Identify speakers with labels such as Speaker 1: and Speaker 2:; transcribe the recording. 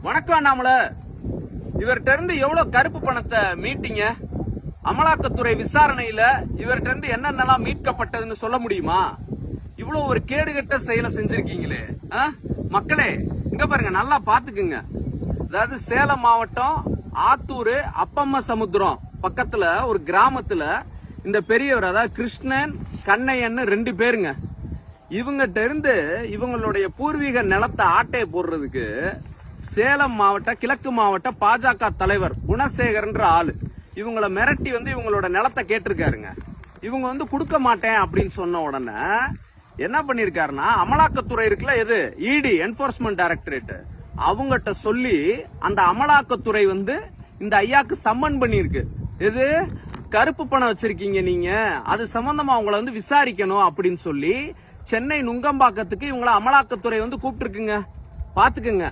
Speaker 1: வணக்கம் அண்ணாமலை. இவர்கிட்ட இருந்து எவ்வளவு கருப்பு பணத்தை மீட்டீங்க? அமலாக்கத்துறை விசாரணையில இவர்கிட்ட இருந்து என்னென்னலாம் மீட்கப்பட்டதுன்னு சொல்ல முடியுமா? இவ்வளவு ஒரு கேடுகட்ட செயலை செஞ்சிருக்கீங்களே. மக்களே இங்க பாருங்க, நல்லா பாத்துக்குங்க. அதாவது சேலம் மாவட்டம் ஆத்தூர் அப்பம்ம சமுத்திரம் பக்கத்துல ஒரு கிராமத்துல இந்த பெரியவர், அதாவது கிருஷ்ணன் கண்ணையன்னு 2 பேருங்க, இவங்கிட்ட இருந்து இவங்களுடைய பூர்வீக நிலத்தை ஆட்டையை போடுறதுக்கு சேலம் மாவட்ட கிழக்கு மாவட்ட பாஜக தலைவர் குணசேகர்ன்ற ஆளு இவங்களை மிரட்டி இவங்களோட நிலத்தை கேட்டிருக்காருங்க. இவங்க கொடுக்க மாட்டேன் அப்படின்னு சொன்ன உடனே என்ன பண்ணிருக்காருன்னா, அமலாக்கத்துறை இருக்குல்ல, எது இடி என்போர்ஸ்மெண்ட் டைரக்டரேட், அவங்ககிட்ட சொல்லி அந்த அமலாக்கத்துறை இந்த ஐயாக்கு சம்மன் பண்ணிருக்கு. எது கருப்பு பணம் வச்சிருக்கீங்க நீங்க, அது சம்பந்தமா அவங்கள விசாரிக்கணும் அப்படின்னு சொல்லி சென்னை நுங்கம்பாக்கத்துக்கு இவங்கள அமலாக்கத்துறை கூப்பிட்டு இருக்குங்க. பாத்துக்குங்க.